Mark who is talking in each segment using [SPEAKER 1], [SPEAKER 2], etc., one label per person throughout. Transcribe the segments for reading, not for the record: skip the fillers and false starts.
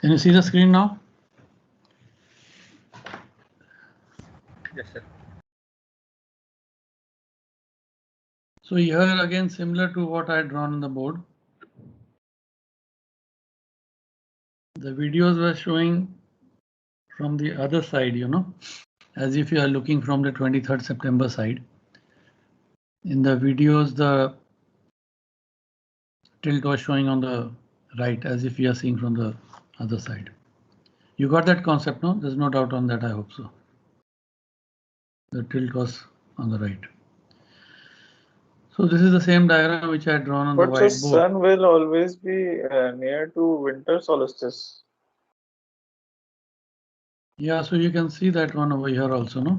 [SPEAKER 1] Can you see the screen now?
[SPEAKER 2] Yes, sir.
[SPEAKER 1] So here again, similar to what I had drawn on the board. The videos were showing from the other side, as if you are looking from the 23rd September side. In the videos, the tilt was showing on the right, as if you are seeing from the other side. You got that concept, no? There's no doubt on that, I hope so. The tilt was on the right. So this is the same diagram which I had drawn on the whiteboard.
[SPEAKER 3] But the sun will always be near to winter solstice.
[SPEAKER 1] Yeah, so you can see that one over here also, no?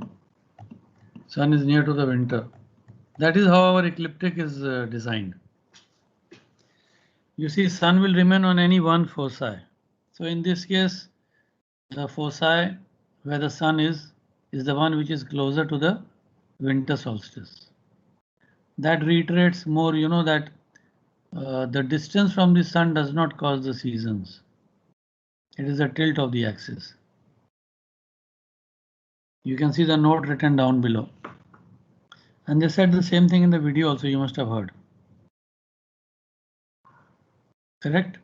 [SPEAKER 1] Sun is near to the winter. That is how our ecliptic is designed. You see, sun will remain on any one foci. So in this case, the foci where the sun is the one which is closer to the winter solstice. That reiterates more, that the distance from the sun does not cause the seasons. It is the tilt of the axis. You can see the note written down below. And they said the same thing in the video also, you must have heard. Correct?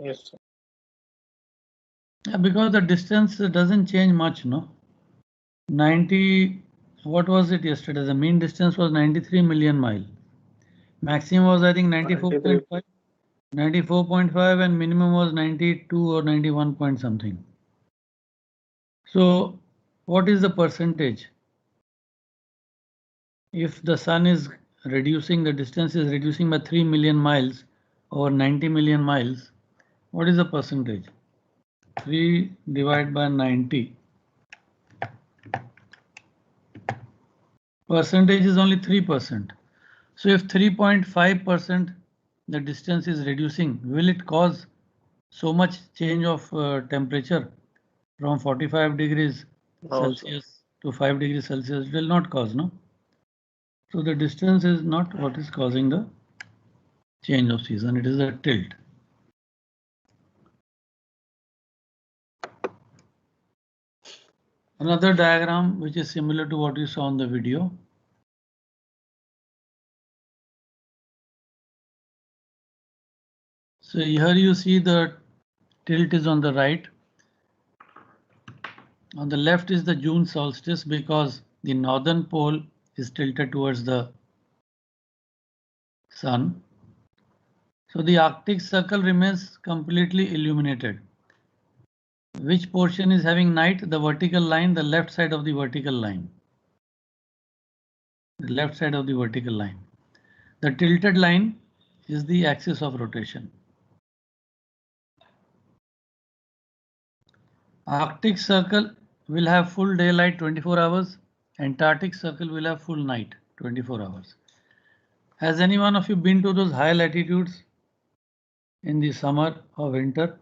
[SPEAKER 3] Yes, sir.
[SPEAKER 1] Yeah, because the distance doesn't change much, no? 90, what was it yesterday? The mean distance was 93 million miles. Maximum was, I think, 94.5. 94.5 and minimum was 92 or 91 point something. So what is the percentage? If the sun is reducing, the distance is reducing by 3 million miles over 90 million miles, what is the percentage? 3 divided by 90. Percentage is only 3%. So if 3.5% the distance is reducing, will it cause so much change of temperature from 45 degrees Celsius to 5 degrees Celsius? It will not cause, no? So the distance is not what is causing the change of season, it is a tilt. Another diagram which is similar to what you saw in the video. So here you see the tilt is on the right. On the left is the June solstice because the northern pole is tilted towards the sun. So the Arctic Circle remains completely illuminated. Which portion is having night? The vertical line, the left side of the vertical line. The left side of the vertical line. The tilted line is the axis of rotation. Arctic Circle will have full daylight 24 hours. Antarctic Circle will have full night 24 hours. Has any one of you been to those high latitudes in the summer or winter?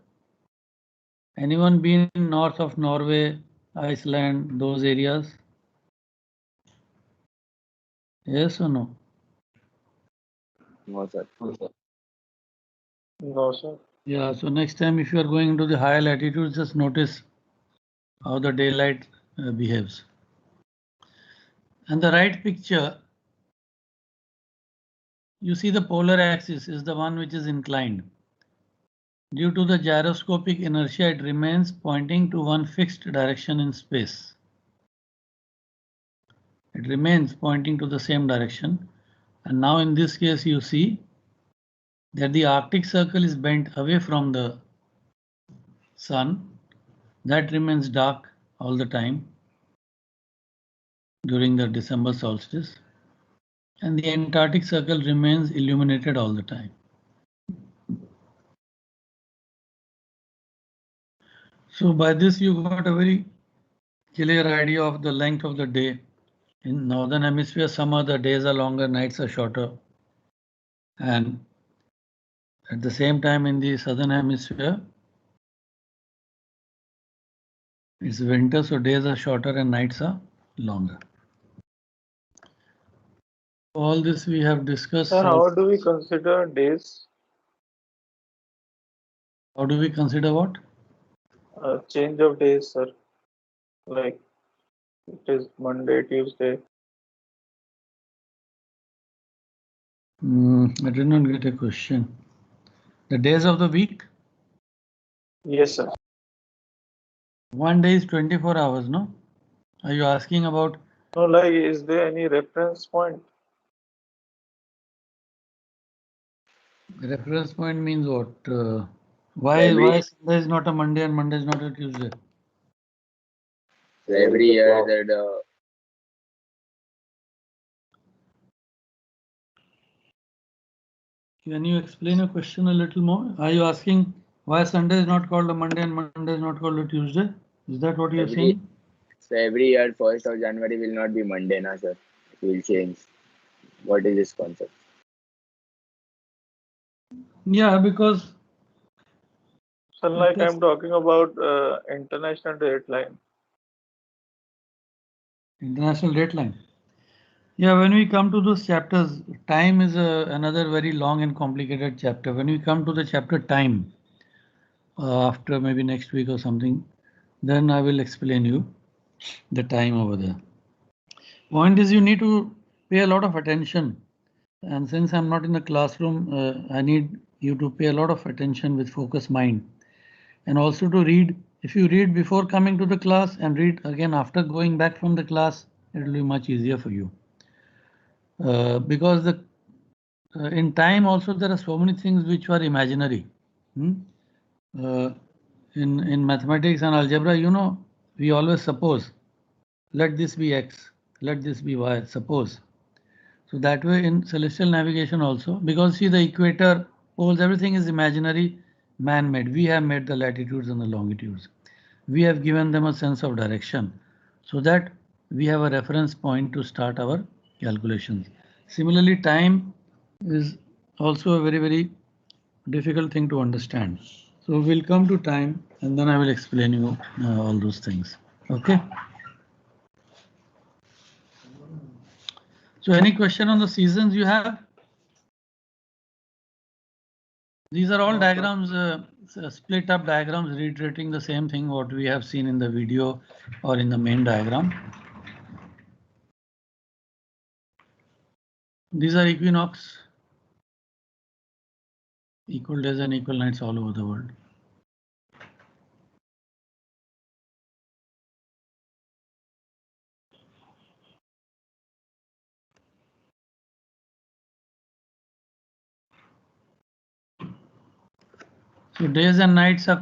[SPEAKER 1] Anyone been north of Norway, Iceland, those areas? Yes or no?
[SPEAKER 2] No, sir.
[SPEAKER 3] No, sir.
[SPEAKER 1] Yeah, so next time if you are going to the higher latitudes, just notice how the daylight behaves. And the right picture, you see the polar axis is the one which is inclined. Due to the gyroscopic inertia, it remains pointing to one fixed direction in space. It remains pointing to the same direction. And now in this case, you see that the Arctic Circle is bent away from the sun. That remains dark all the time during the December solstice. And the Antarctic Circle remains illuminated all the time. So by this you got a very clear idea of the length of the day. In northern hemisphere, summer the days are longer, nights are shorter. And at the same time in the southern hemisphere, it's winter, so days are shorter and nights are longer. All this we have discussed.
[SPEAKER 3] Sir, how do we consider days?
[SPEAKER 1] How do we consider what?
[SPEAKER 3] Change of days, sir. Like it is Monday, Tuesday.
[SPEAKER 1] I did not get a question. The days of the week?
[SPEAKER 3] Yes, sir.
[SPEAKER 1] One day is 24 hours, no? Are you asking about?
[SPEAKER 3] No, like, is there any reference point?
[SPEAKER 1] Reference point means what? Why Sunday is not a Monday and Monday is not a Tuesday?
[SPEAKER 2] So every year that
[SPEAKER 1] Can you explain your question a little more? Are you asking why Sunday is not called a Monday and Monday is not called a Tuesday? Is that what you're saying?
[SPEAKER 2] so every year 1st of January will not be Monday, na sir. It will change. What is this concept?
[SPEAKER 1] Yeah, because.
[SPEAKER 3] So, like, I'm talking about international date line.
[SPEAKER 1] International date line. Yeah, when we come to those chapters, time is another very long and complicated chapter. When we come to the chapter time, after maybe next week or something, then I will explain you the time over there. Point is you need to pay a lot of attention. And since I'm not in the classroom, I need you to pay a lot of attention with focused mind. And also to read. If you read before coming to the class and read again after going back from the class, it will be much easier for you. Because in time also there are so many things which are imaginary. In mathematics and algebra, you know, we always suppose, let this be x, let this be y, suppose. So that way in celestial navigation also, because see the equator, poles, everything is imaginary, man-made. We have made the latitudes and the longitudes. We have given them a sense of direction so that we have a reference point to start our calculations. Similarly, time is also a very, very difficult thing to understand. So we'll come to time and then I will explain you all those things. Okay. So any question on the seasons you have? These are all diagrams, split up diagrams reiterating the same thing what we have seen in the video or in the main diagram. These are equinox, equal days and equal nights all over the world. So days and nights are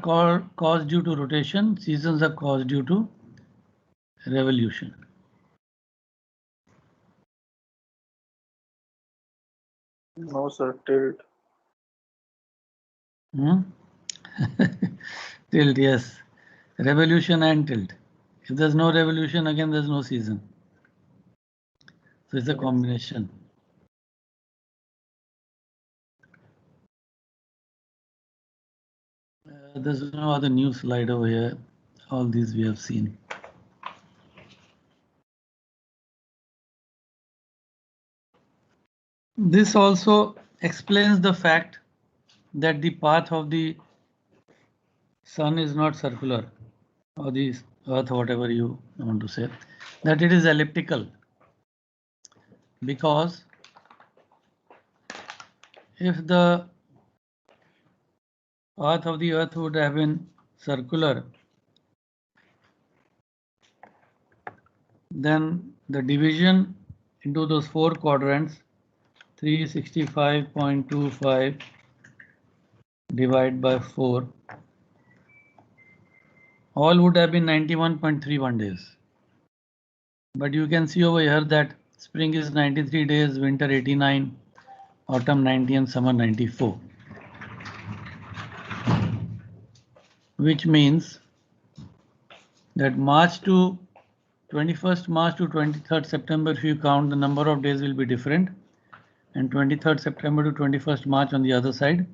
[SPEAKER 1] caused due to rotation, seasons are caused due to revolution.
[SPEAKER 3] No, sir, tilt.
[SPEAKER 1] Tilt, yes. Revolution and tilt. If there's no revolution, again there's no season. So it's a combination. There's no other new slide over here. All these we have seen. This also explains the fact that the path of the sun is not circular, or the earth, whatever you want to say, that it is elliptical. Because if the path of the earth would have been circular, then the division into those four quadrants, 365.25 divided by 4, all would have been 91.31 days. But you can see over here that spring is 93 days, winter 89, autumn 90 and summer 94. Which means that March to 21st March to 23rd September, if you count, the number of days will be different. And 23rd September to 21st March on the other side,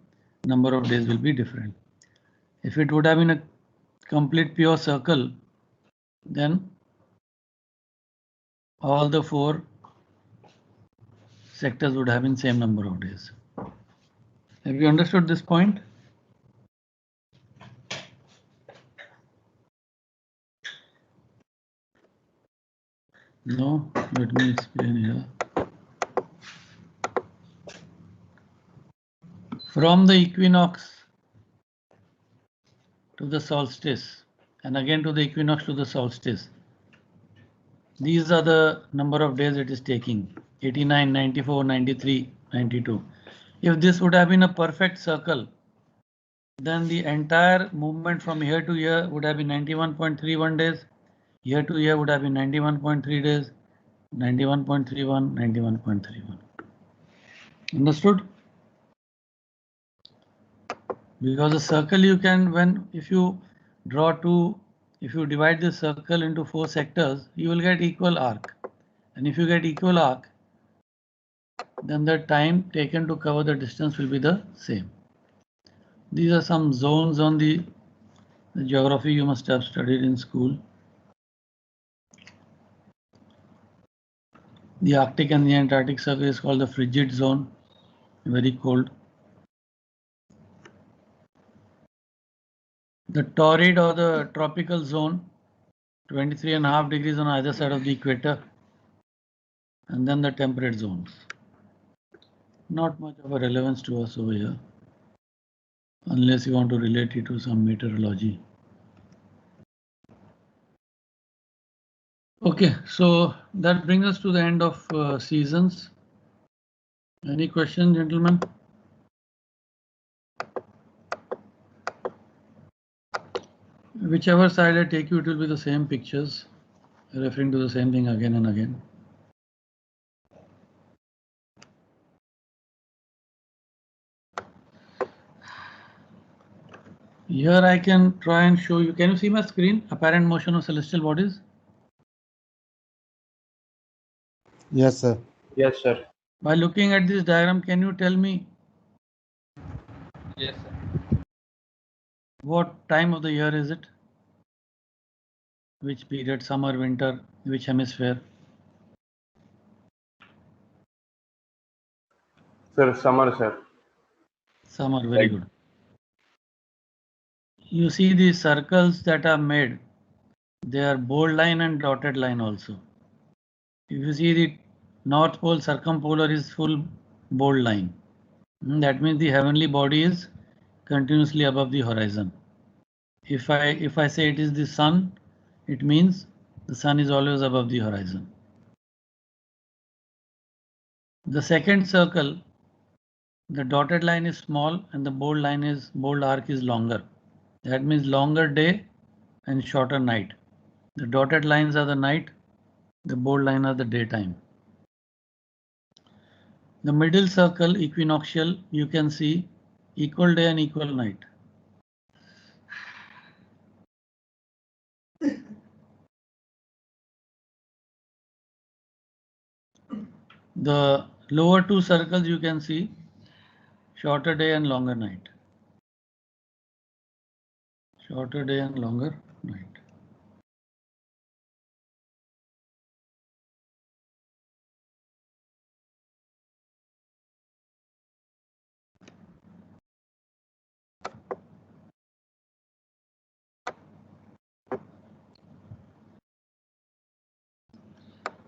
[SPEAKER 1] number of days will be different. If it would have been a complete pure circle, then all the four sectors would have been same number of days. Have you understood this point? No, let me explain here. From the equinox to the solstice, and again to the equinox to the solstice. These are the number of days it is taking: 89, 94, 93, 92. If this would have been a perfect circle, then the entire movement from here to here would have been 91.31 days. Here to here would have been 91.3 days, 91.31, 91.31. Understood? Because a circle you can, if you divide this circle into 4 sectors, you will get equal arc. And if you get equal arc, then the time taken to cover the distance will be the same. These are some zones on the geography you must have studied in school. The Arctic and the Antarctic circle is called the frigid zone, very cold. The torrid or the tropical zone, 23.5 degrees on either side of the equator. And then the temperate zones. Not much of a relevance to us over here, unless you want to relate it to some meteorology. Okay, so that brings us to the end of seasons. Any questions, gentlemen? Whichever side I take you, it will be the same pictures, referring to the same thing again and again. Here I can try and show you. Can you see my screen? Apparent motion of celestial bodies.
[SPEAKER 4] Yes, sir.
[SPEAKER 3] Yes, sir.
[SPEAKER 1] By looking at this diagram, can you tell me?
[SPEAKER 5] Yes, sir.
[SPEAKER 1] What time of the year is it? Which period? Summer, winter, which hemisphere?
[SPEAKER 5] Sir, summer, sir.
[SPEAKER 1] Summer, very good. You see the circles that are made, they are bold line and dotted line also. If you see the North Pole circumpolar is full bold line. That means the heavenly body is continuously above the horizon. If I say it is the sun, it means the sun is always above the horizon. The second circle, the dotted line is small and the bold arc is longer. That means longer day and shorter night. The dotted lines are the night, the bold line are the daytime. The middle circle, equinoctial, you can see equal day and equal night. The lower two circles you can see shorter day and longer night. Shorter day and longer night.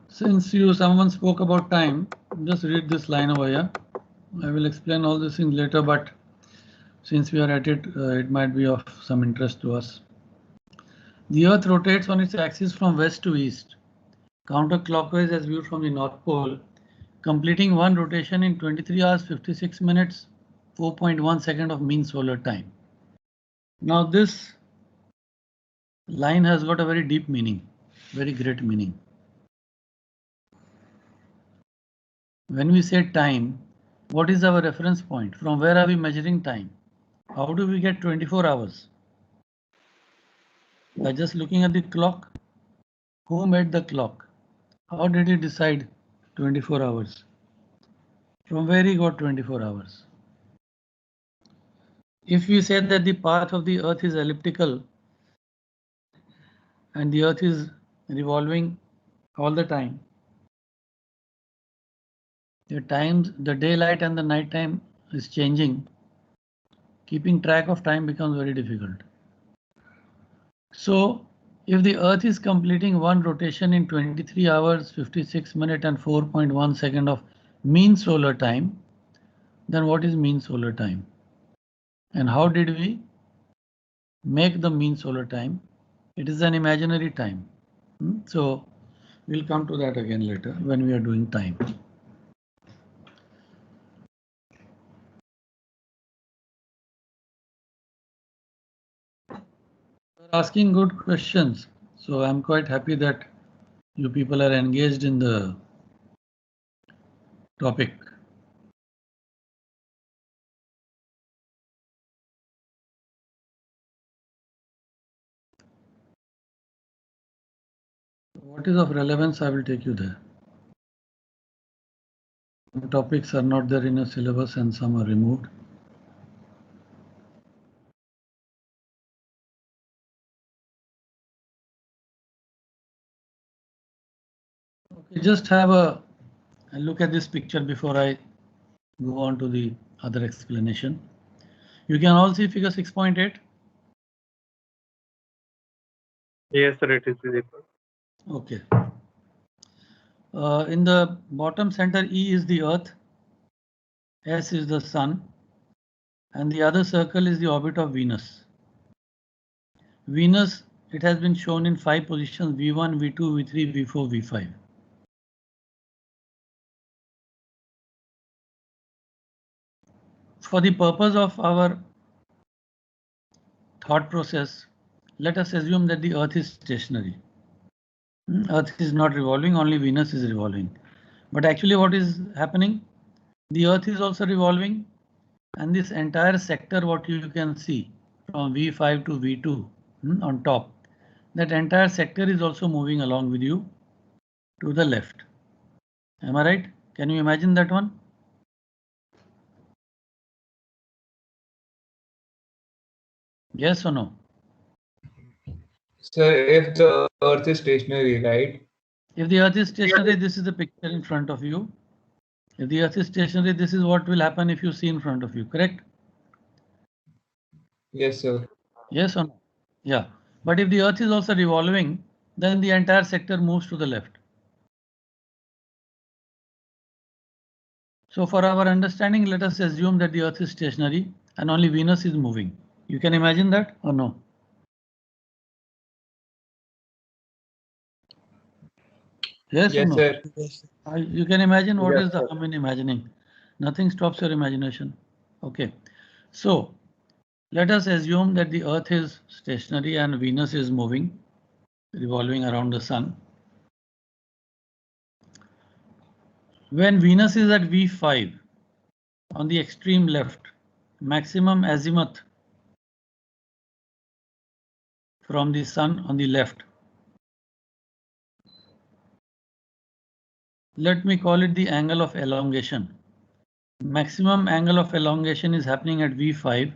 [SPEAKER 1] Since someone spoke about time, just read this line over here. I will explain all these things later, but since we are at it, it might be of some interest to us. The Earth rotates on its axis from west to east, counterclockwise as viewed from the North Pole, completing one rotation in 23 hours 56 minutes, 4.1 second of mean solar time. Now this line has got a very deep meaning, very great meaning. When we say time, what is our reference point? From where are we measuring time? How do we get 24 hours? By just looking at the clock. Who made the clock? How did he decide 24 hours? From where he got 24 hours? If we say that the path of the Earth is elliptical and the Earth is revolving all the time, the daylight and the night time is changing. Keeping track of time becomes very difficult. So If the Earth is completing one rotation in 23 hours, 56 minutes and 4.1 second of mean solar time, then what is mean solar time? And how did we make the mean solar time? It is an imaginary time. So we'll come to that again later when we are doing time. You're asking good questions. So I'm quite happy that you people are engaged in the topic. What is of relevance? I will take you there. Some topics are not there in a syllabus and some are removed. Okay, just have a look at this picture before I go on to the other explanation. You can all see figure 6.8.
[SPEAKER 3] Yes, sir, it is visible.
[SPEAKER 1] Okay. In the bottom center, E is the Earth, S is the Sun, and the other circle is the orbit of Venus. Venus, it has been shown in 5 positions: V1, V2, V3, V4, V5. For the purpose of our thought process, let us assume that the Earth is stationary. Earth is not revolving, only Venus is revolving. But actually what is happening? The Earth is also revolving, and this entire sector, what you can see from V5 to V2 on top, that entire sector is also moving along with you to the left. Am I right? Can you imagine that one? Yes or no?
[SPEAKER 6] Sir, if the Earth is stationary, right?
[SPEAKER 1] If the Earth is stationary, this is the picture in front of you. If the Earth is stationary, this is what will happen if you see in front of you, correct?
[SPEAKER 6] Yes, sir.
[SPEAKER 1] Yes or no? Yeah. But if the Earth is also revolving, then the entire sector moves to the left. So for our understanding, let us assume that the Earth is stationary and only Venus is moving. You can imagine that or no? Yes or
[SPEAKER 6] Yes,
[SPEAKER 1] no?
[SPEAKER 6] sir.
[SPEAKER 1] You can imagine what
[SPEAKER 3] Yes,
[SPEAKER 1] is the
[SPEAKER 3] sir.
[SPEAKER 1] harm in imagining. Nothing stops your imagination. Okay. So let us assume that the Earth is stationary and Venus is moving, revolving around the Sun. When Venus is at V5 on the extreme left, maximum azimuth from the Sun on the left. Let me call it the angle of elongation. Maximum angle of elongation is happening at V5.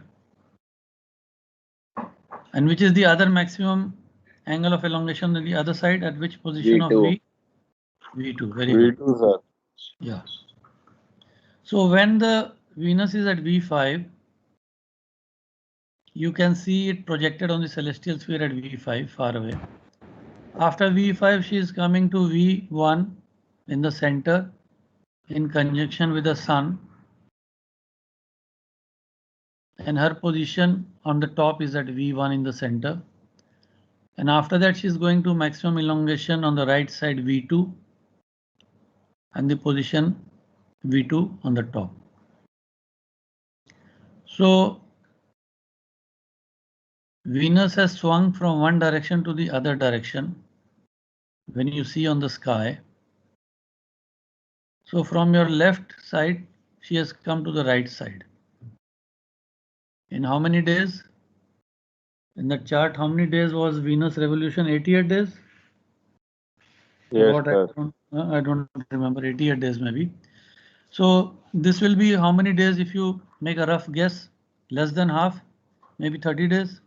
[SPEAKER 1] And which is the other maximum angle of elongation on the other side, at which position of
[SPEAKER 2] V2.
[SPEAKER 1] V? V2, very good.
[SPEAKER 3] V2, sir.
[SPEAKER 1] Yeah. So when the Venus is at V5, you can see it projected on the celestial sphere at V5 far away. After V5, she is coming to V1 in the center in conjunction with the Sun. And her position on the top is at V1 in the center. And after that, she is going to maximum elongation on the right side V2 and the position V2 on the top. So Venus has swung from one direction to the other direction when you see on the sky. So from your left side, she has come to the right side. In how many days? In the chart, how many days was Venus revolution? 88 days?
[SPEAKER 3] Yes,
[SPEAKER 1] What
[SPEAKER 3] sir.
[SPEAKER 1] I don't remember, 88 days maybe. So this will be how many days if you make a rough guess? Less than half, maybe 30 days.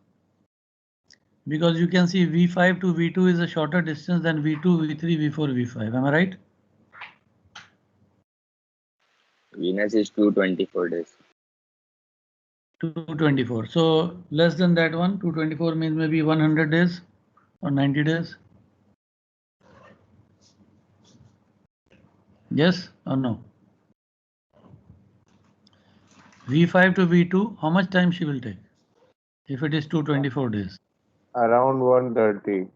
[SPEAKER 1] Because you can see V5 to V2 is a shorter distance than V2, V3, V4, V5. Am I right?
[SPEAKER 2] Venus is 224 days.
[SPEAKER 1] 224. So less than that one, 224 means maybe 100 days or 90 days? Yes or no? V5 to V2, how much time she will take? If it is 224 days.
[SPEAKER 5] Around 130.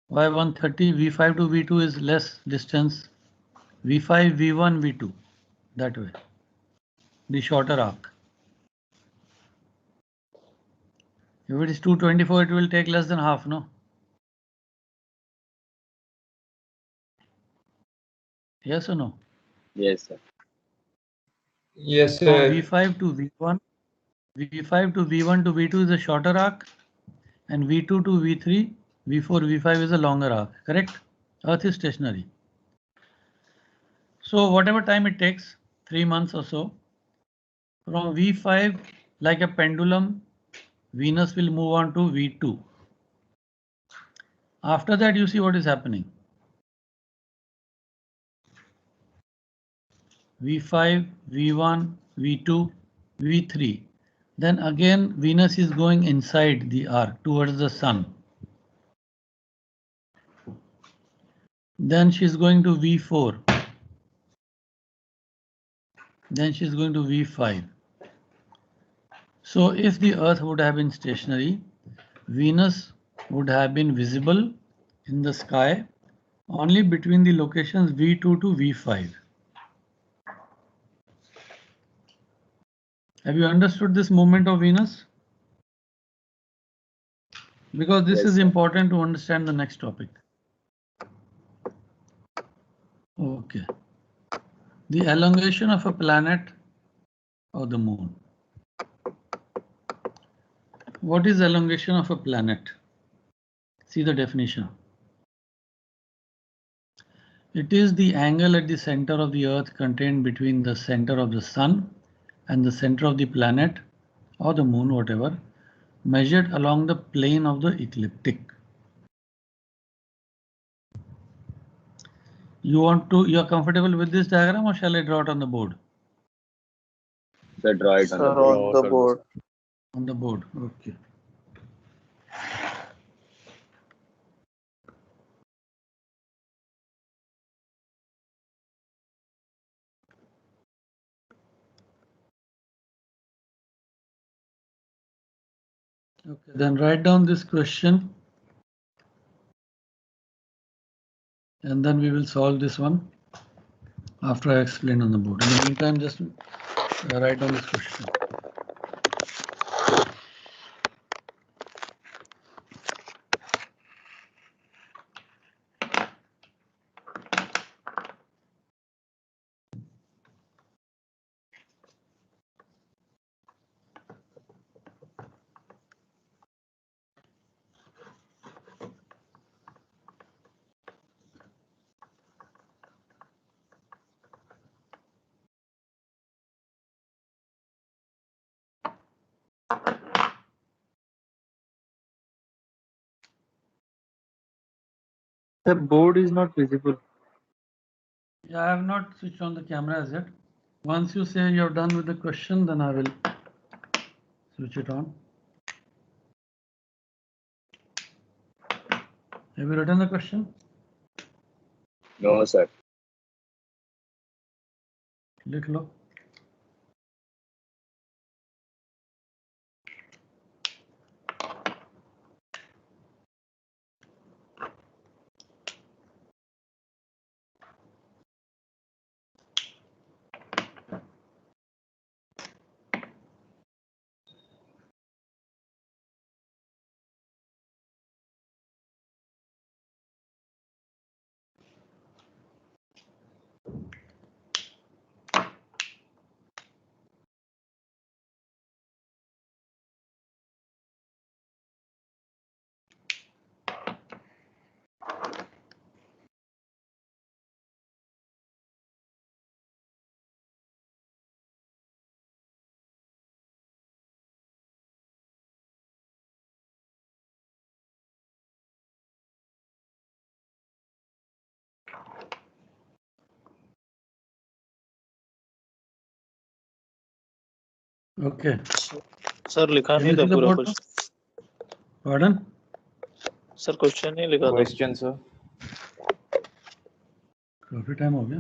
[SPEAKER 1] Why 130? V5 to V2 is less distance. V5, V1, V2. That way. The shorter arc. If it is 224, it will take less than half, no? Yes or no?
[SPEAKER 2] Yes, sir.
[SPEAKER 6] Yes,
[SPEAKER 1] From
[SPEAKER 6] sir.
[SPEAKER 1] V5 to V1, V5 to V1 to V2 is a shorter arc, and V2 to V3, V4, V5 is a longer arc, correct? Earth is stationary. So whatever time it takes, 3 months or so, from V5, like a pendulum, Venus will move on to V2. After that, you see what is happening. V5, V1, V2, V3. Then again, Venus is going inside the arc towards the sun. Then she's going to V4. Then she's going to V5. So if the Earth would have been stationary, Venus would have been visible in the sky only between the locations V2 to V5. Have you understood this movement of Venus? Because this
[SPEAKER 2] Yes,
[SPEAKER 1] is
[SPEAKER 2] sir.
[SPEAKER 1] important to understand the next topic. Okay. The elongation of a planet or the moon. What is elongation of a planet? See the definition. It is the angle at the center of the Earth contained between the center of the Sun and the center of the planet or the moon, whatever, measured along the plane of the ecliptic. You are comfortable with this diagram, or shall I draw it on the board?
[SPEAKER 2] So draw it on
[SPEAKER 3] Sir,
[SPEAKER 2] the board.
[SPEAKER 3] on the board.
[SPEAKER 1] On the board, okay. Okay, then write down this question and then we will solve this one after I explain on the board. In the meantime, just write down this question.
[SPEAKER 3] The board is not visible.
[SPEAKER 1] Yeah, I have not switched on the camera as yet. Once you say you're done with the question, then I will switch it on. Have you written the question?
[SPEAKER 2] No, sir.
[SPEAKER 1] लिख लो. Okay.
[SPEAKER 3] Sir, लिखा
[SPEAKER 1] Can
[SPEAKER 3] नहीं
[SPEAKER 1] you
[SPEAKER 3] था
[SPEAKER 1] see the
[SPEAKER 3] पूरा
[SPEAKER 1] board?
[SPEAKER 3] Question.
[SPEAKER 1] Pardon?
[SPEAKER 3] Sir question नहीं लिखा था।
[SPEAKER 5] Question, sir.
[SPEAKER 1] काफी time हो गया।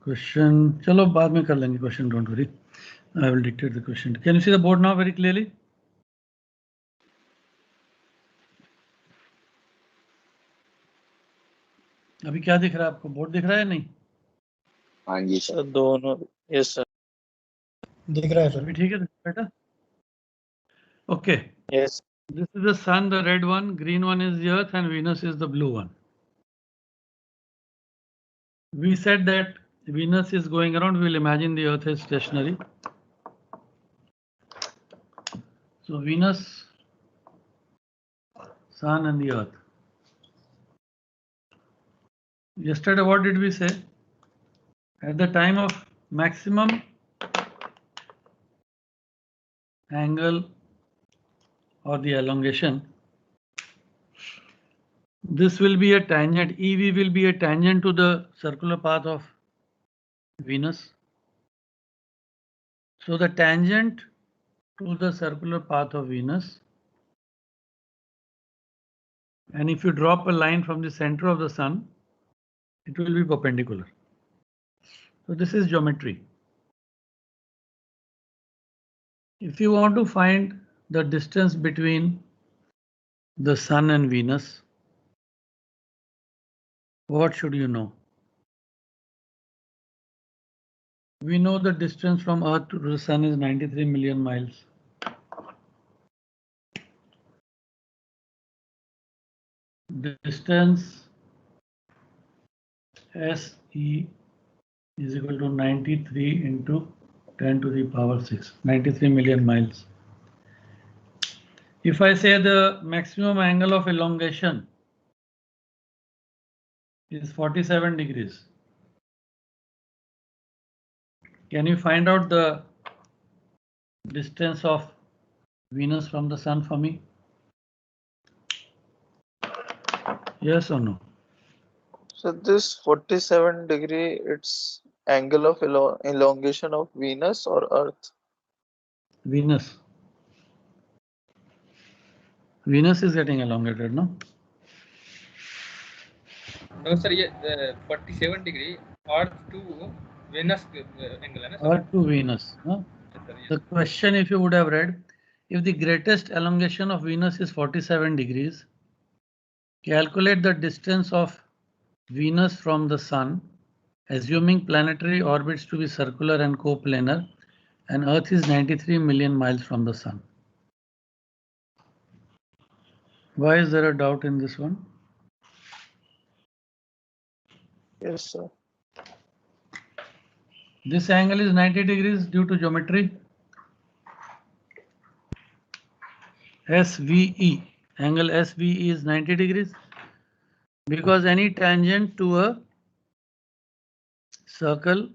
[SPEAKER 1] क्वेश्चन चलो बाद में कर लेंगे question, don't worry, I will dictate the question. Can you see the board now very clearly? अभी क्या दिख रहा है आपको? बोर्ड दिख रहा है या नहीं?
[SPEAKER 2] हाँ जी सर।
[SPEAKER 3] सर दोनों, यस सर।
[SPEAKER 4] दिख रहा है सर।
[SPEAKER 1] अभी ठीक है बेटा? Okay,
[SPEAKER 3] yes
[SPEAKER 1] this is the sun, the red one, green one is the earth, and Venus is the blue one. We said that Venus is going around, we'll imagine the earth is stationary. So Venus, sun and the earth. Yesterday what did we say? At the time of maximum angle or the elongation, this will be a tangent, EV will be a tangent to the circular path of Venus. So the tangent to the circular path of Venus, and if you drop a line from the center of the sun, it will be perpendicular. So this is geometry. If you want to find the distance between the sun and Venus, what should you know? We know the distance from Earth to the sun is 93 million miles. The distance SE is equal to 93 into 10 to the power 6, 93 million miles. If I say the maximum angle of elongation is 47 degrees, can you find out the distance of Venus from the sun for me? Yes or no?
[SPEAKER 3] So this 47 degree, it's angle of elongation of Venus or Earth?
[SPEAKER 1] Venus. Venus is getting elongated, no?
[SPEAKER 6] No, sir. ये 47 degree Earth to Venus angle है ना sir?
[SPEAKER 1] Earth to Venus. Huh?
[SPEAKER 6] Yes, sir, yes.
[SPEAKER 1] The question, if you would have read, if the greatest elongation of Venus is 47 degrees, calculate the distance of Venus from the sun, assuming planetary orbits to be circular and coplanar, and Earth is 93 million miles from the sun. Why is there a doubt in this one?
[SPEAKER 3] Yes, sir.
[SPEAKER 1] This angle is 90 degrees due to geometry. SVE, angle SVE is 90 degrees because any tangent to a circle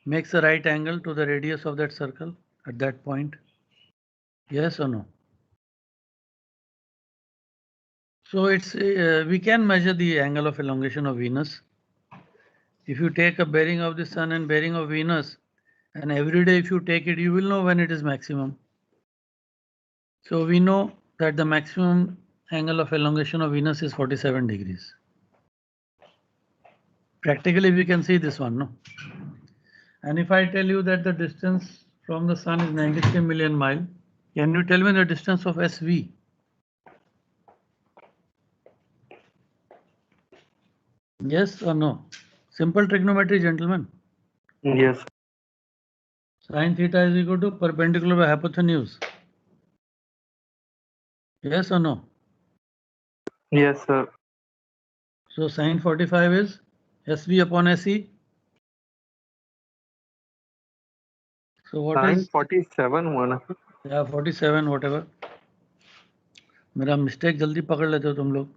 [SPEAKER 1] makes a right angle to the radius of that circle at that point. Yes or no? So it's we can measure the angle of elongation of Venus. If you take a bearing of the sun and bearing of Venus, and every day if you take it, you will know when it is maximum. So we know that the maximum angle of elongation of Venus is 47 degrees. Practically we can see this one, no? And if I tell you that the distance from the sun is 93 million miles, can you tell me the distance of SV? Yes or no? Simple trigonometry, gentlemen.
[SPEAKER 3] Yes.
[SPEAKER 1] Sin theta is equal to perpendicular by hypotenuse. Yes or no?
[SPEAKER 3] Yes, sir.
[SPEAKER 1] So sin 45 is SV upon SE. So what is
[SPEAKER 3] 47 हुआ ना?
[SPEAKER 1] Yeah, 47 whatever. मेरा mistake जल्दी पकड़ लेते हो तुम लोग.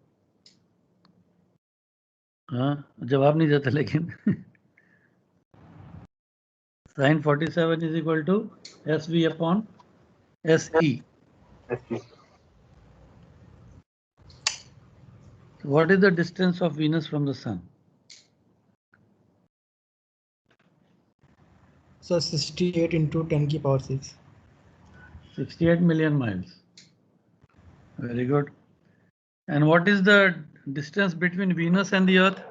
[SPEAKER 1] हाँ, जवाब नहीं देते लेकिन. Sin 47 is equal to SV upon SE. So what is the distance of Venus from the sun?
[SPEAKER 7] So 68 into 10 की power 6.
[SPEAKER 1] 68 million miles. Very good. And what is the distance between Venus and the Earth?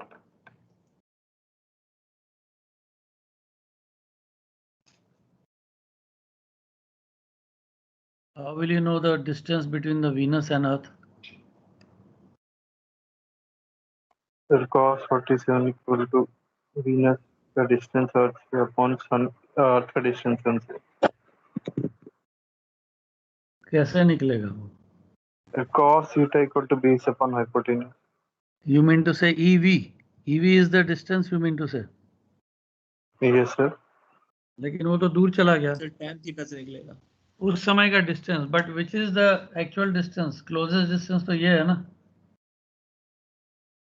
[SPEAKER 1] How will you know the distance between the Venus and Earth?
[SPEAKER 5] Sir, cos 47 equal to Venus, the distance Earth upon Sun, Earth का distance Sun से.
[SPEAKER 1] कैसे निकलेगा वो?
[SPEAKER 5] Sir, cos theta equal to base upon hypotenuse.
[SPEAKER 1] You mean to say EV? EV is the distance you mean to say?
[SPEAKER 5] Yes, sir.
[SPEAKER 1] लेकिन वो तो दूर चला गया.
[SPEAKER 7] सर tan थीटा से निकलेगा.
[SPEAKER 1] उस समय का distance, but which is the actual distance? Closest distance तो ये है ना?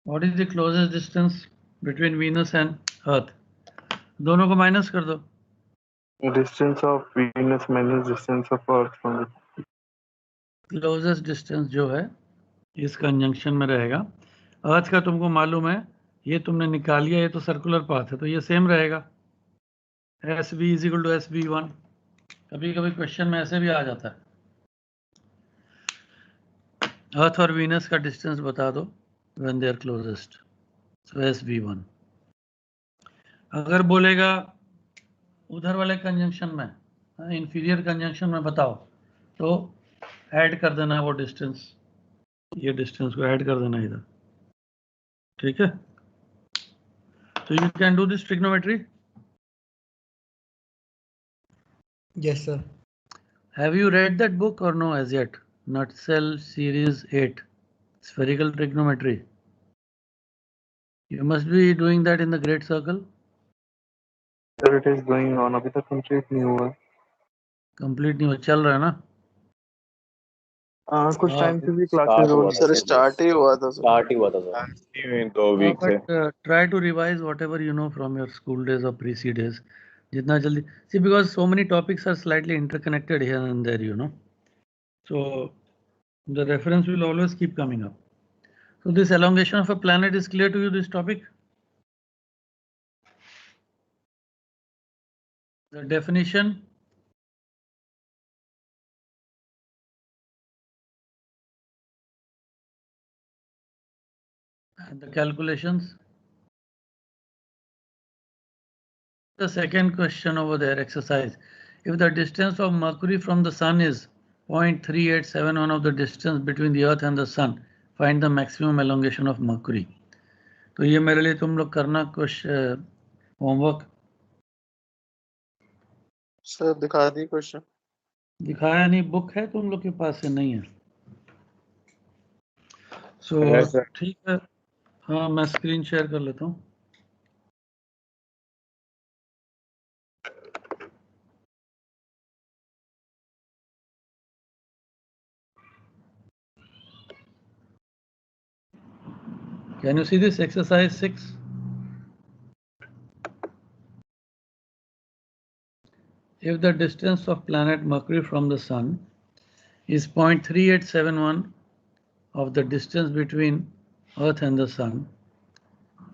[SPEAKER 1] What is the closest distance between Venus and Earth? दोनों को minus कर दो.
[SPEAKER 5] Distance of Venus minus distance of Earth from the
[SPEAKER 1] Closest distance जो है इस कंजंक्शन में रहेगा. अर्थ का तुमको मालूम है, ये तुमने निकाल लिया, ये तो सर्कुलर पाथ है तो ये सेम रहेगा. SB is equal to SB1. कभी कभी क्वेश्चन में ऐसे भी आ जाता है. अर्थ और वीनस का डिस्टेंस बता दो when they are closest. So SB1. अगर बोलेगा उधर वाले कंजंक्शन में, इंफीरियर कंजंक्शन में बताओ, तो ऐड कर देना वो डिस्टेंस, ये डिस्टेंस को ऐड कर देना इधर. ठीक है. So you can do this trigonometry.
[SPEAKER 4] Yes, sir.
[SPEAKER 1] Have you read that book or no as yet? Nutshell Series 8, Spherical Trigonometry. You must be doing that in the Great Circle.
[SPEAKER 5] Sir, it is going on. अभी तक complete नहीं हुआ.
[SPEAKER 1] Complete नहीं हुआ, चल रहा है ना?
[SPEAKER 5] कुछ टाइम से भी
[SPEAKER 2] Start
[SPEAKER 5] classes हो
[SPEAKER 2] हुआ
[SPEAKER 3] सर स्टार्ट ही हुआ था सर.
[SPEAKER 2] स्टार्ट ही हुआ था सर.
[SPEAKER 5] 2 weeks है.
[SPEAKER 1] But try to revise whatever you know from your school days or pre-C days. जितना जल्दी. See, because so many topics are slightly interconnected here and there, you know. So the reference will always keep coming up. So this elongation of a planet is clear to you, this topic? The definition. And the calculations. The second question over there, exercise. If the distance of Mercury from the Sun is 0.3871 of the distance between the Earth and the Sun, find the maximum elongation of Mercury. तो ये मेरे लिए तुम लोग करना कुछ homework.
[SPEAKER 3] Sir दिखा the question.
[SPEAKER 1] दिखाया नहीं, बुक है तुम लोग के पास, से नहीं है. सो
[SPEAKER 5] Yes, sir.
[SPEAKER 1] ठीक है. हाँ, मैं स्क्रीन शेयर कर लेता हूँ. Can you see this exercise 6? If the distance of planet Mercury from the Sun is 0.3871 of the distance between Earth and the Sun,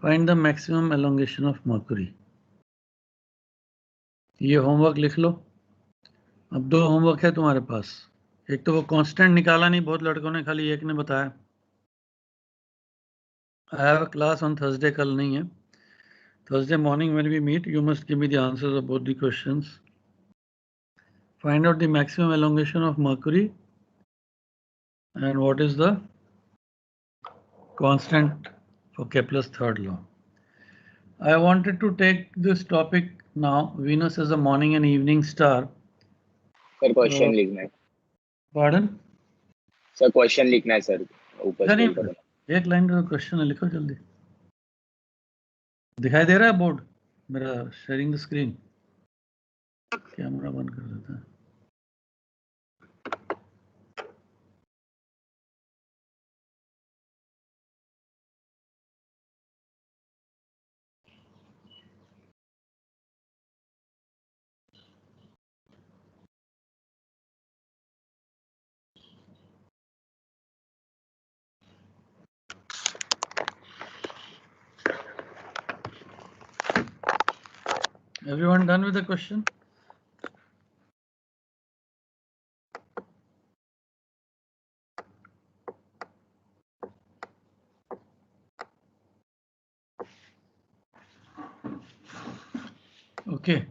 [SPEAKER 1] find the maximum elongation of Mercury. ये homework लिख लो. अब दो homework है तुम्हारे पास. एक तो वो constant निकाला नहीं, बहुत लड़कों ने खाली एक ने बताया. I have a class on Thursday, कल नहीं है. Thursday morning when we meet, you must give me the answers of both the questions. Find out the maximum elongation of Mercury and what is the constant for Kepler's third law. I wanted to take this topic now. Venus is a morning and evening star.
[SPEAKER 2] Sir question लिखना है.
[SPEAKER 1] Pardon?
[SPEAKER 2] Sir question लिखना है sir. ऊपर
[SPEAKER 1] नहीं,
[SPEAKER 2] scroll करो.
[SPEAKER 1] एक line का question है, लिखो जल्दी. दिखाई दे रहा है बोर्ड मेरा? Sharing the screen. कैमरा बंद कर देता है. Everyone done with the question? Okay,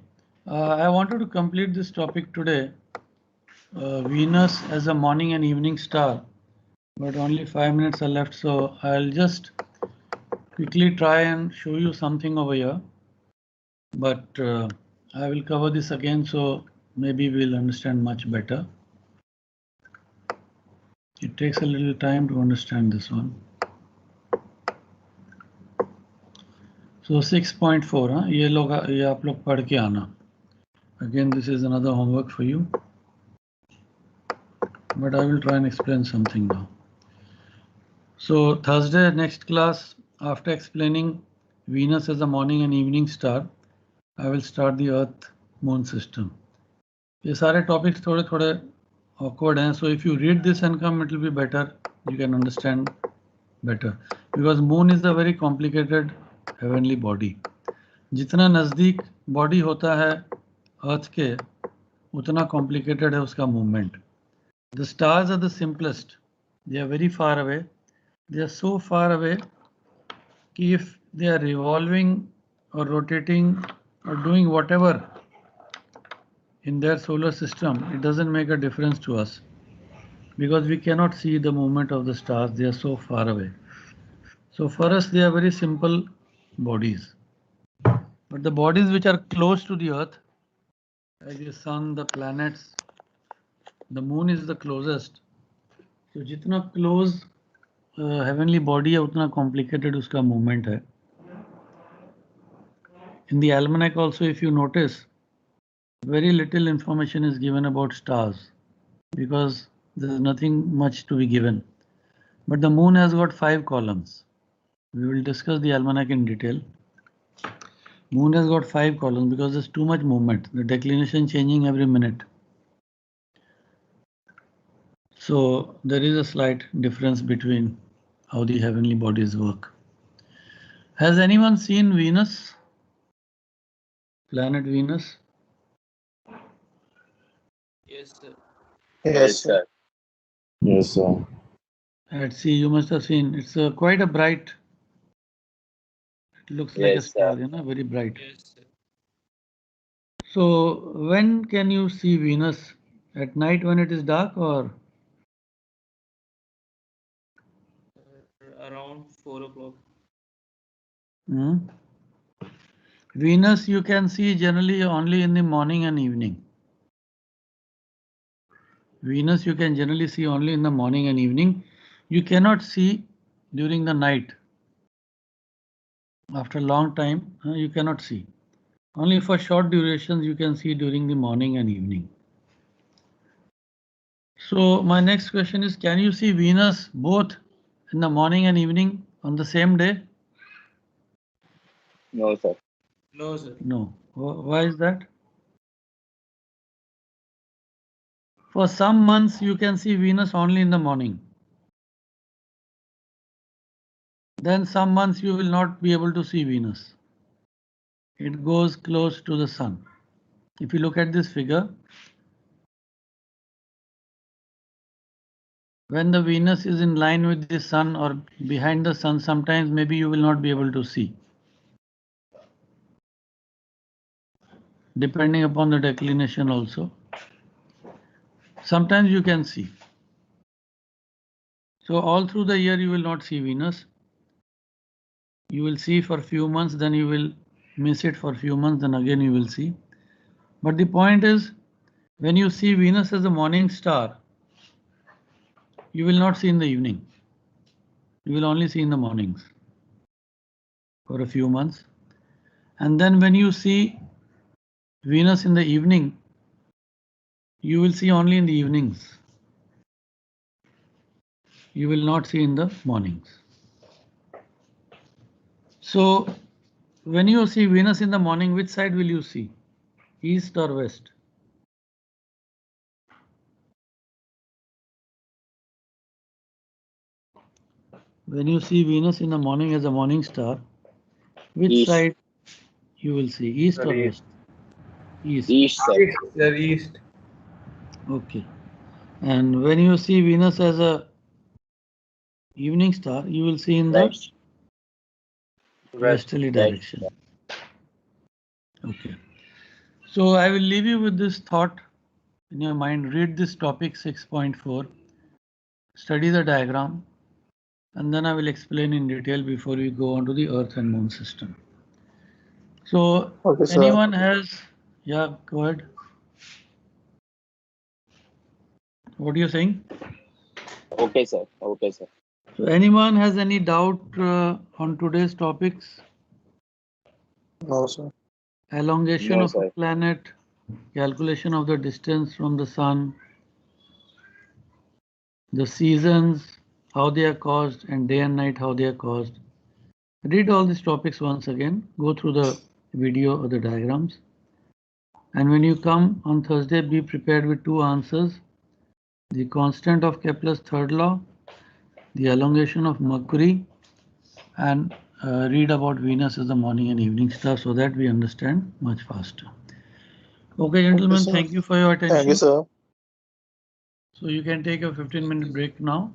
[SPEAKER 1] I wanted to complete this topic today. Venus as a morning and evening star, but only 5 minutes are left, so I'll just quickly try and show you something over here. But I will cover this again, so maybe we'll understand much better. It takes a little time to understand this one. So 6.4, हाँ ये आप लोग पढ़ के आना. Again, this is another homework for you, but I will try and explain something now. So Thursday, next class, after explaining Venus as a morning and evening star, I will start the Earth Moon system. ये सारे topics थोड़े awkward हैं, so if you read this and come, it will be better. You can understand better because Moon is a very complicated heavenly body. जितना नजदीक body होता है अर्थ के उतना कॉम्प्लिकेटेड है उसका movement. The stars are the simplest. They are very far away. They are so far away कि if they are revolving और रोटेटिंग और doing whatever in their solar system, it doesn't make a difference to us because we cannot see the movement of the stars. They are so far away. So for us, they are very simple bodies. But the bodies which are close to the Earth, like the Sun, the planets, the Moon is the closest. So जितना close heavenly body है उतना complicated उसका movement है. In the almanac also, if you notice, very little information is given about stars because there is nothing much to be given. But the Moon has got 5 columns. We will discuss the almanac in detail. Moon has got 5 columns because there's too much movement. The declination changing every minute. So there is a slight difference between how the heavenly bodies work. Has anyone seen Venus? Planet Venus?
[SPEAKER 6] Yes, sir.
[SPEAKER 3] Yes, sir.
[SPEAKER 5] Yes, sir.
[SPEAKER 1] At sea, you must have seen. It's quite a bright. It looks like a
[SPEAKER 2] Yes,
[SPEAKER 1] star,
[SPEAKER 2] sir.
[SPEAKER 1] you know, very bright.
[SPEAKER 6] Yes, sir.
[SPEAKER 1] So when can you see Venus? At night when it is dark or?
[SPEAKER 6] Around 4 o'clock.
[SPEAKER 1] Venus you can see generally only in the morning and evening. Venus you can generally see only in the morning and evening. You cannot see during the night. After a long time, you cannot see. Only for short durations you can see during the morning and evening. So my next question is, can you see Venus both in the morning and evening on the same day?
[SPEAKER 2] No, sir.
[SPEAKER 6] No, sir.
[SPEAKER 1] No. Why is that? For some months you can see Venus only in the morning. Then some months you will not be able to see Venus. It goes close to the sun. If you look at this figure, when the Venus is in line with the sun or behind the sun, sometimes maybe you will not be able to see, depending upon the declination also. Sometimes you can see. So all through the year you will not see Venus. You will see for a few months, then you will miss it for a few months, then again you will see. But the point is, when you see Venus as a morning star, you will not see in the evening. You will only see in the mornings for a few months. And then when you see Venus in the evening, you will see only in the evenings. You will not see in the mornings. So when you see Venus in the morning, which side will you see? East or west? When you see Venus in the morning as a morning star, which
[SPEAKER 2] East.
[SPEAKER 1] side you will see? East or west? East.
[SPEAKER 2] East, sir.
[SPEAKER 6] East, sir. East.
[SPEAKER 1] Okay. And when you see Venus as a evening star, you will see in the
[SPEAKER 2] West.
[SPEAKER 1] westerly direction. Okay. So I will leave you with this thought in your mind. Read this topic 6.4, study the diagram, and then I will explain in detail before we go on to the Earth and Moon system. So
[SPEAKER 3] Okay, sir.
[SPEAKER 1] anyone has, yeah, go ahead. What are you saying?
[SPEAKER 2] Okay, sir. Okay, sir.
[SPEAKER 1] So anyone has any doubt on today's topics?
[SPEAKER 3] No, sir.
[SPEAKER 1] Elongation
[SPEAKER 2] No,
[SPEAKER 1] of a
[SPEAKER 2] sir.
[SPEAKER 1] planet, calculation of the distance from the sun, the seasons, how they are caused, and day and night, how they are caused. Read all these topics once again, go through the video or the diagrams. And when you come on Thursday, be prepared with 2 answers. The constant of Kepler's third law, the elongation of Mercury, and read about Venus as the morning and evening star so that we understand much faster. Okay, gentlemen,
[SPEAKER 3] sir.
[SPEAKER 1] thank you for your attention.
[SPEAKER 3] Thank you, sir.
[SPEAKER 1] So you can take a 15-minute break now.